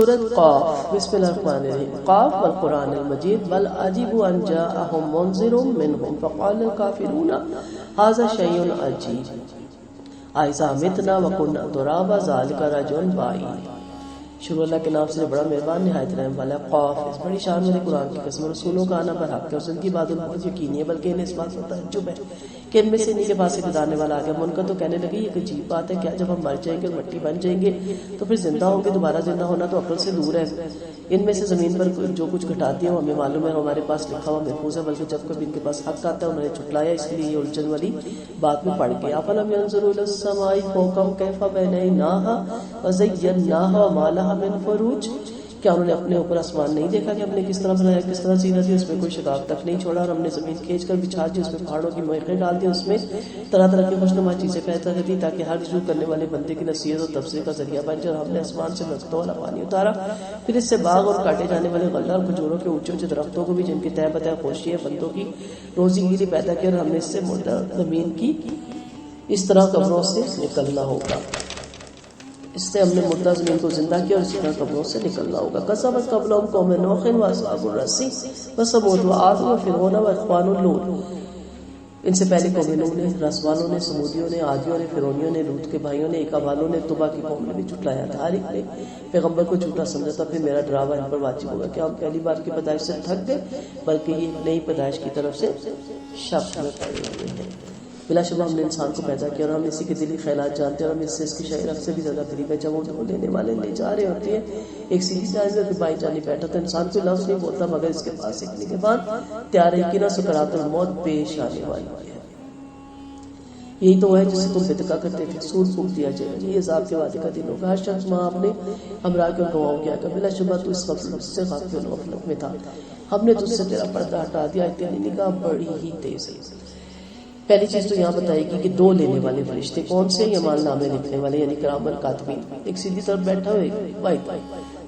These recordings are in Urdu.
سورۃ قاف بسم اللہ الرحمن الرحیم قاف والقرآن المجید بل عجبوا ان جاءهم منذر منهم فقال الكافرون هذا شيء عجیب اذا متنا وكنا ترابا ذلك رجل بعید۔ شروع اللہ کے نام سے بڑا مہربان نہایت رحم والا۔ قاف، اس بڑی شان والے قرآن کی قسم، رسولوں کا آنا برحق ہے اور ان کی بات بہت یقینی ہے، بلکہ انہیں اس بات پر تعجب ہے کہ ان میں سے انہیں کے پاس سے گزارنے والا آ گیا۔ منکر تو کہنے لگے یہ عجیب بات ہے، کیا جب ہم مر جائیں گے اور مٹی بن جائیں گے تو پھر زندہ ہوں گے؟ دوبارہ زندہ ہونا تو عقل سے دور ہے۔ ان میں سے زمین پر جو کچھ گھٹاتی ہے وہ ہمیں معلوم ہے، ہمارے پاس لکھا ہوا محفوظ ہے، بلکہ جب کبھی ان کے پاس حق آتا ہے انہوں نے چھٹلایا، اس لیے یہ الجھن والی بات میں پڑ گیا۔ افلم ينظروا الى السماء فوقهم كيف بنيناها وزيناها وما لها من فروج، کیا انہوں نے اپنے اوپر آسمان نہیں دیکھا کہ ہم نے کس طرح بنایا، کس طرح سیدھا تھی، اس میں کوئی شگاف تک نہیں چھوڑا، اور ہم نے زمین کھینچ کر بچھا دی، اس میں پہاڑوں کی مویقیں ڈال دی، اس میں طرح طرح کی خوشنما چیزیں پیدا کر دی تاکہ ہر رجوع کرنے والے بندے کی نصیحت اور تبصرے کا ذریعہ بن جائے۔ اور ہم نے آسمان سے لذتوں والا پانی اتارا، پھر اس سے باغ اور کاٹے جانے والے غلہ اور کھجوروں کے اونچے اونچے درختوں کو بھی جن کی تہ بتہ خوشی ہے بندوں کی روزی کے لیے پیدا کیا، اور ہم نے اس سے مردہ زمین کی اس طرح قبروں سے نکلنا ہوگا، اس سے ہم نے مردہ زمین کو زندہ کیا اور اس طرح قبروں سے نکلنا ہوگا۔ کذبت قبلہم قوم نوح واصحاب الرس وثمود وعاد وفرعون واخوان لوط، ان سے پہلے قوم نوح نے، رس والوں نے، سمودیوں نے، عادیوں نے، فرعونیوں نے، لوط کے بھائیوں نے، ایکا والوں نے، طبع کی قوم نے بھی جھٹلایا تھا۔ ہر ایک نے پیغمبر کو جھوٹا سمجھا تھا، پھر میرا ڈراوا ان پر واجب ہوگا۔ کیا ہم پہلی بار کی پیدائش سے تھک گئے، بلکہ یہ نئی پیدائش کی طرف سے شک میں پڑے ہوئے ہیں۔ بلا شبہ ہم نے انسان کو پیدا کیا اور ہم اسی کے دلی خیالات جانتے ہیں، اور ہم اس سے اس کی شاعر رخ سے بھی زیادہ قریب ہے۔ جب وہ لینے والے لے جا رہے ہوتے ہیں ایک سیدھی جانب میں بائیں جانب بیٹھا تو انسان کوئی لفظ نہیں بولتا مگر اس کے پاس ایک نگہبان تیار ہے کہ نہ سکرات الموت پیش آنے والی ہے۔ یہی تو ہے جسے تم بدعا کرتے تھے، سور پھونک دیا جائے گا، یہ عذاب کے وعدے کا دن ہوگا۔ ہر شخص وہاں اپنے ہمراہ کے گواہوں کیا بلا شبہ تو اس وقت سے غافل و غفلت میں تھا، ہم نے تجھ سے تیرا پردہ ہٹا دیا، تیری نگاہ بڑی ہی تیز ہے۔ پہلی چیز تو یہاں بتائے گی کہ دو لینے والے فرشتے کون سے، یہ مال نامے لکھنے والے یعنی کرام الکاتبین، ایک سیدھی طرف بیٹھا ہوئے وائٹ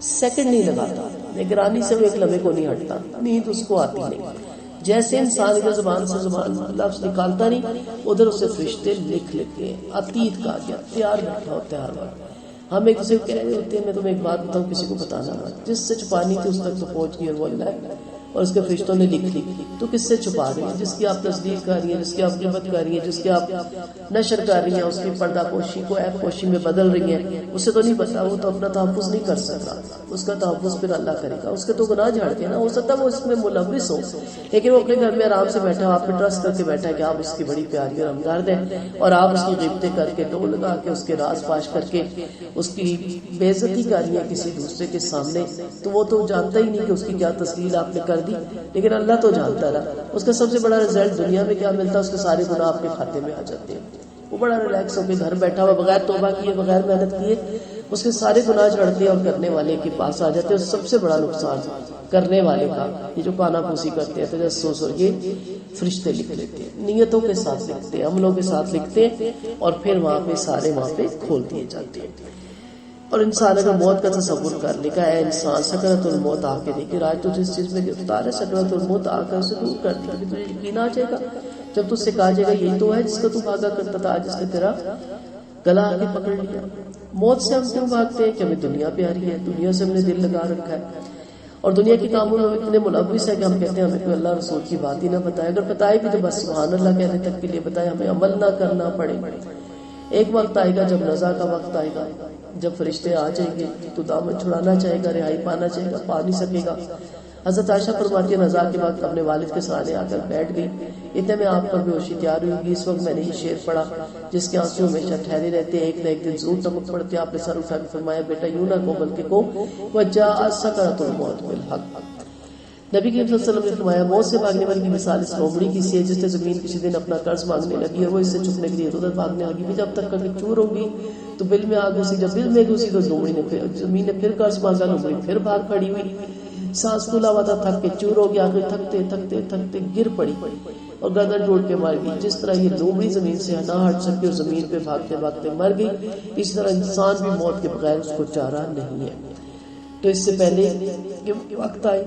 سیکنڈ نہیں لگاتا، نگرانی سے وہ ایک لمحے کو نہیں ہٹتا، نیند اس کو آتی نہیں۔ جیسے انسان ادھر زبان سے زبان لفظ نکالتا نہیں ادھر اسے فرشتے لکھ لیتے ہیں۔ عتید کہا گیا، تیار بیٹھا ہوتا ہے ہر وقت۔ ہم ایک دوسرے کو کہہ رہے ہوتے ہیں میں تمہیں ایک بات بتاؤں کسی کو بتانا نہ، جس سے چھپانی تھی اس تک تو پہنچ گئی اور وہ اللہ ہے اور اس کے فرشتوں نے لکھ لی، تو کس سے چھپا رہی ہیں؟ جس کی آپ تصدیق کر رہی ہیں، جس کی آپ غیبت کر رہی ہیں، جس کی آپ نشر کر رہی ہیں، اس کی پردہ پوشی کو عیب پوشی میں بدل رہی ہیں، اسے تو نہیں پتا، وہ تو اپنا تحفظ نہیں کر سکتا، اس کا تحفظ پھر اللہ کرے گا، اس کے تو گناہ جھاڑ کے نا، ہو سکتا ہے وہ اس میں ملوث ہو لیکن وہ اپنے گھر میں آرام سے بیٹھا ہو، آپ پہ ٹرسٹ کر کے بیٹھا ہے کہ آپ اس کی بڑی پیاری اور ہمدرد ہیں، اور آپ اس کی غیبتیں کر کے ڈول لگا کے اس کے راز فاش کر کے اس کی بے عزتی کر رہی ہے کسی دوسرے کے سامنے، تو وہ تو جانتا ہی نہیں کہ اس کی کیا تسلیل آپ نے کر دی، لیکن اللہ تو جانتا رہا۔ اس کا سب سے بڑا رزلٹ دنیا میں کیا ملتا ہے، اس کے سارے گناہ آپ کے کھاتے میں آ جاتے ہیں، وہ بڑا ریلیکس ہو کے گھر بیٹھا ہوا بغیر توبہ کیے بغیر محنت کیے اس کے سارے گناہ جھڑتے ہیں اور کرنے والے کے پاس آ جاتے ہیں۔ اور سب سے بڑا نقصان کرنے والے کا، یہ جو کانا پوسی کرتے ہیں تجسس، اور یہ فرشتے لکھ لیتے ہیں، نیتوں کے ساتھ لکھتے ہیں، عملوں کے ساتھ لکھتے ہیں، اور پھر وہاں پہ سارے وہاں پہ کھول دیے جاتے ہیں۔ اور انسان اگر موت کا تصور کر لے گا، اے انسان سکرات الموت آ کے دیکھے، آج تو جس چیز میں گرفتار ہے سکرات الموت آ کر اسے دور کر دیا، تجھے یقین آ جائے گا جب تجھ سے کہا جائے گا یہی تو ہے جس کا تو بھاگا کرتا تھا، آج اس نے تیرا گلا آگے پکڑ لیا۔ موت سے ہم کیوں بھاگتے ہیں کہ ہمیں دنیا پیاری ہے، دنیا سے ہم نے دل لگا رکھا ہے، اور دنیا کے کاموں میں اتنے ملوث ہے کہ ہم کہتے ہیں ہمیں کوئی اللہ رسول کی بات ہی نہ بتائے، اگر بتائے بھی تو بس سبحان اللہ کہنے تک کے لیے بتائے، ہمیں عمل نہ کرنا پڑے۔ ایک وقت آئے گا جب رضا کا وقت آئے گا، جب فرشتے آ جائیں گے تو دامن چھڑانا چاہے گا، رہائی پانا چاہے گا، پا نہیں سکے گا۔ حضرت عائشہ فرماتی ہے رضا کے وقت اپنے والد کے سرانے آ کر بیٹھ گئی، اتنے میں آپ پر بے ہوشی تیار ہوئی، اس وقت میں نے یہ شعر پڑھا جس کے آنسو ہمیشہ ٹھہرے رہتے ہیں، ایک نہ ایک دن ضرور ٹپک پڑتے۔ آپ نے سر اٹھا کے فرمایا بیٹا یوں نہ کو بلکہ کو وجاءت سکرۃ الموت بالحق۔ نبی کریم صلی اللہ علیہ وسلم نے فرمایا موت سے بھاگنے والی کی مثال اس لومڑی کی سی ہے جس نے زمین کسی دن اپنا قرض مانگنے لگی اور وہ اس سے چھپنے کے لیے ادھر بھاگنے لگی، بھی جب تک کہ چور ہوگی تو بل میں آگ گھسی، جب بل میں گھسی تو لومڑی نے زمین نے پھر قرض مانگا، لومڑی پھر بھاگ کھڑی ہوئی، سانس پھولا ہوا تھا، تھک کے چور ہو گیا، آخر تھکتے تھکتے تھکتے گر پڑی اور گردن جوڑ کے مر گئی۔ جس طرح یہ لومڑی زمین سے نہ ہٹ سکی اور زمین پہ بھاگتے بھاگتے مر گئی، اس طرح انسان بھی موت کے بغیر اس کو چارہ نہیں ہے۔ تو اس سے پہلے کہ وقت آئے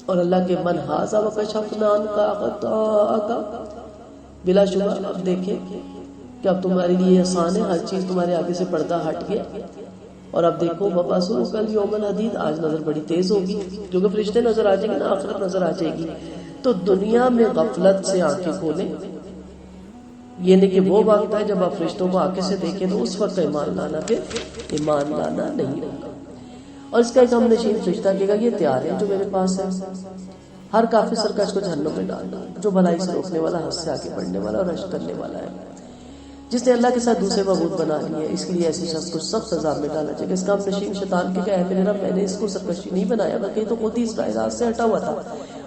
اور اللہ کے من ہاذا وکشفنا عنک غطاءک، بلا شبہ اب دیکھیں کہ اب تمہارے لیے آسان ہے، ہر چیز تمہارے آگے سے پردہ ہٹ گیا، اور اب دیکھو وباسو کل یوم الحدید، آج نظر بڑی تیز ہوگی کیونکہ فرشتے نظر آ جائیں گے نا، آخرت نظر آ جائے گی. تو دنیا میں غفلت سے آنکھیں کھولیں. یہ نہیں کہ وہ وقت ہے جب آپ فرشتوں کو آنکھیں سے دیکھیں تو اس وقت ایمان لانا، پھر ایمان لانا نہیں ہوگا. اور اس کا ایک ہم نشین فرشتہ کہے گا یہ تیار ہے جو میرے پاس ہے. ہر کافر سرکش کو جہنم میں ڈالنا، جو بھلائی سے روکنے والا، حد سے آگے بڑھنے والا اور رشک کرنے والا ہے، جس نے اللہ کے ساتھ دوسرے معبود بنا لیے. اس کے لیے ایسے شخص کو سخت عذاب میں ڈالنا چاہیے. اس کا ہم نشین شیطان کے کہا ہے میرے رب میں نے اس کو سرکشی نہیں بنایا، بلکہ تو خود ہی اس راہ سے ہٹا ہوا تھا.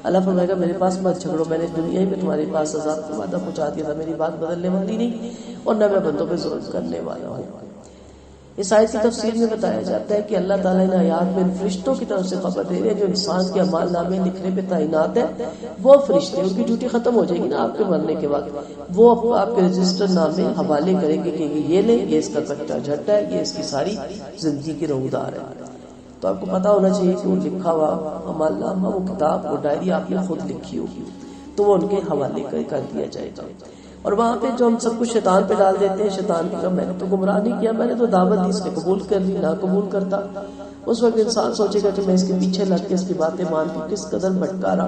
اللہ فرمائے گا میرے پاس مت جھگڑو، میں نے دنیا ہی میں تمہارے پاس عذاب کا وعدہ پہنچا دیا تھا. میری بات بدلنے والی نہیں اور نہ میں بندوں پہ ظلم کرنے والا ہوں. اس آیت کی تفسیر میں بتایا جاتا ہے کہ اللہ تعالیٰ نے آیات میں فرشتوں کی طرف سے خبر دے رہے ہیں جو انسان کے اعمال نامے لکھنے پہ تعینات ہے. وہ فرشتے ان کی ڈیوٹی ختم ہو جائے گی نا آپ کے مرنے کے وقت، وہ آپ کے رجسٹر نامے حوالے کریں گے کہ یہ لیں، یہ اس کا کچا جھٹا ہے، یہ اس کی ساری زندگی کی روودار ہے. تو آپ کو پتا ہونا چاہیے کہ وہ لکھا ہوا اعمال نامہ، وہ کتاب، وہ ڈائری آپ نے خود لکھی ہوگی تو وہ ان کے حوالے کر دیا جائے گا. اور وہاں پہ جو ہم سب کچھ شیطان پہ ڈال دیتے ہیں، شیطان کی میں نے تو گمراہ نہیں کیا، میں نے تو دعوت دی، اس نے قبول کر لی، نہ قبول کرتا. اس وقت انسان سوچے گا کہ میں اس کے پیچھے لگ کے اس کی باتیں مان کے کس قدر بھٹکارا،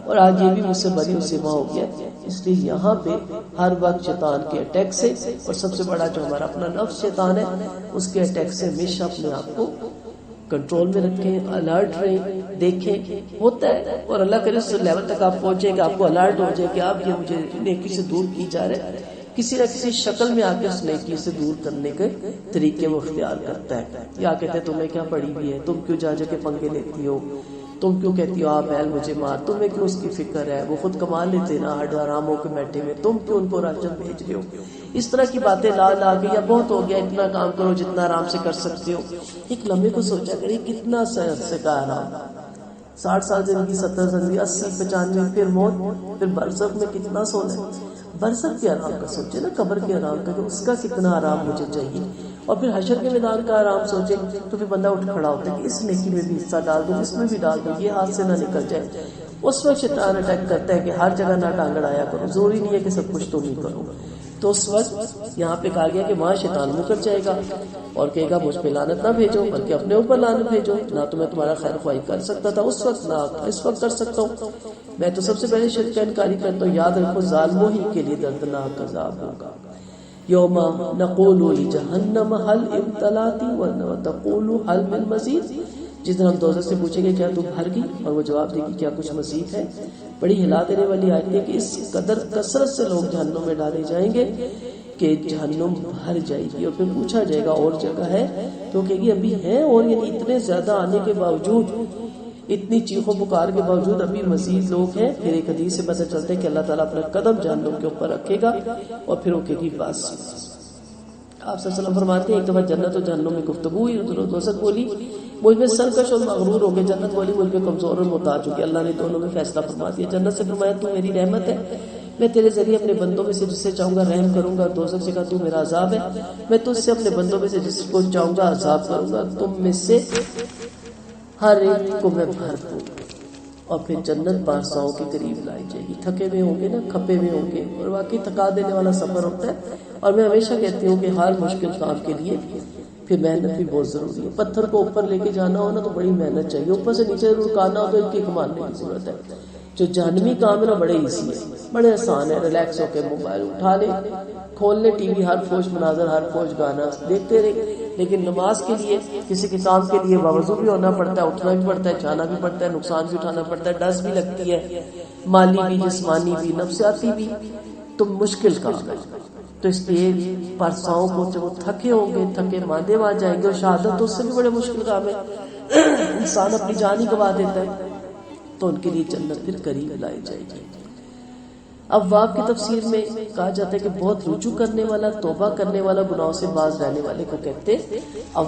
اور آج یہ بھی مجھ سے بری مصیبہ ہو گیا. اس لیے یہاں پہ ہر وقت شیطان کے اٹیک سے، اور سب سے بڑا جو ہمارا اپنا نفس شیطان ہے، اس کے اٹیک سے ہمیشہ اپنے آپ کو کنٹرول میں رکھیں، الرٹ رہیں. دیکھیں ہوتا ہے، اور اللہ کرے اس لیول تک آپ پہنچے کہ آپ کو الرٹ ہو جائے کہ آپ یہ مجھے نیکی سے دور کی جا رہے ہیں، کسی نہ کسی شکل میں آ کے اس نیکی سے دور کرنے کے طریقے وہ اختیار کرتا ہے. یا کہتے ہیں تمہیں کیا پڑی ہوئی ہے، تم کیوں جا کے پنگے لیتی ہو، تم کیوں کہتی ہو آپ بیل مجھے مار، تمہیں کیوں اس کی فکر ہے، وہ خود کما لیتے نا ہڈ آرام ہو کے بیٹھے ہوئے، تم کیوں ان کو راشن بھیج رہے ہو. اس طرح کی باتیں لا کے یا بہت ہو گیا اتنا کام کرو جتنا آرام سے کر سکتے ہو. ایک لمحے کو سوچا کرے کتنا سے کا آرام، 60 سال زندگی، 70 زندگی، 80 95 پھر موت، پھر برزخ میں کتنا سونا ہے. برزخ کے آرام کا سوچے نا، قبر کے آرام کا کہ اس کا کتنا آرام مجھے چاہیے. اور پھر حشر کے میدان کا آرام سوچے تو پھر بندہ اٹھ کھڑا ہوتا ہے کہ اس نیکی میں بھی حصہ ڈال دوں، اس میں بھی ڈال دوں، یہ ہاتھ سے نہ نکل جائے. اس وقت شیطان اٹیک کرتا ہے کہ ہر جگہ نہ ٹانگ اڑایا کرو، ضروری نہیں ہے کہ سب کچھ تم ہی کرو. تو اس وقت یہاں پہ کہا گیا کہ وہاں شیطان مکر جائے گا اور کہے گا مجھ پہ لعنت نہ بھیجو بلکہ اپنے اوپر لعنت بھیجو، نہ تو میں تمہارا خیر خواہی کر سکتا تھا اس وقت، نہ اس وقت کر سکتا ہوں. میں تو سب سے پہلے شرک کا انکاری کرتا ہوں. یاد رکھو ظالموں ہی کے لیے دردناک عذاب ہوگا. یوم نقول لجہنم هل امتلأت وتقول هل من مزید. جس دن ہم دوزخ سے پوچھیں گے کیا تو بھر گئی، اور وہ جواب دے گی کیا کچھ مزید ہے. بڑی ہلا دینے والی آیت ہے کہ اس قدر کثرت سے لوگ جہنم میں ڈالے جائیں گے کہ جہنم بھر جائے گی. اور پھر پوچھا جائے گا اور جگہ ہے تو کہے گی ابھی ہے، اور یعنی اتنے زیادہ آنے کے باوجود، اتنی چیخوں پکار کے باوجود ابھی مزید لوگ ہیں. پھر ایک حدیث سے پتہ چلتا ہے کہ اللہ تعالیٰ اپنا قدم جہنم کے اوپر رکھے گا اور پھر وہ کہے گی بس. آپ صلی اللہ علیہ وسلم فرماتے ہیں ایک دفعہ جنت و جہنم میں گفتگو ہوئی، دوزخ بولی مجھ میں سرکش اور مغرور ہو گئے، جنت بولی مجھ میں کمزور اور محتاج ہو گئے. اللہ نے دونوں میں فیصلہ فرما دیا. جنت سے فرمایا تو میری رحمت ہے، میں تیرے ذریعے اپنے بندوں میں سے جس سے چاہوں گا رحم کروں گا. دوزخ سے کہا تو میرا عذاب ہے، میں تجھ سے اپنے بندوں میں سے جس کو چاہوں گا عذاب کروں گا. تم میں سے ہر ایک کو میں بھر دوں. اور پھر جنت پارساؤں کے قریب لائی جائے گی. تھکے ہوئے ہوں گے نا، کھپے ہوئے ہوں گے، اور واقعی تھکا دینے والا سفر ہوتا ہے. اور میں ہمیشہ کہتی ہوں کہ ہر مشکل کام کے لیے پھر محنت بھی بہت ضروری ہے. پتھر کو اوپر لے کے جانا ہو نا تو بڑی محنت چاہیے، اوپر سے نیچے رکانا ہو تو ایک مارنے کی ضرورت ہے. جو جہنمی کام ہے نا بڑے ایزی ہے، بڑے آسان ہے. ریلیکس ہو کے موبائل اٹھا لے، کھول لے ٹی وی، ہر فوج مناظر، ہر فوج گانا دیکھتے رہے. لیکن نماز کے لیے، کسی کے کام کے لیے باوضو بھی ہونا پڑتا ہے، اٹھنا بھی پڑتا ہے، جانا بھی پڑتا ہے، نقصان بھی اٹھانا پڑتا ہے، ڈس بھی لگتی ہے، مالی بھی، جسمانی بھی، نفسیاتی بھی. تو مشکل کام ہے. تو اس لیے پرساؤں کو جب وہ تھکے ہوں گے، تھکے ماندے وہاں جائیں گے. اور شہادت تو اس سے بھی بڑے مشکل کام ہے، انسان اپنی جان ہی گوا دیتا ہے. تو ان کے لیے جنت پھر قریب لائی جائے گی. اب واو کی تفسیر میں کہا جاتا ہے کہ بہت رجوع کرنے والا، توبہ کرنے والا، گناہوں سے باز رہنے والے کو کہتے. اب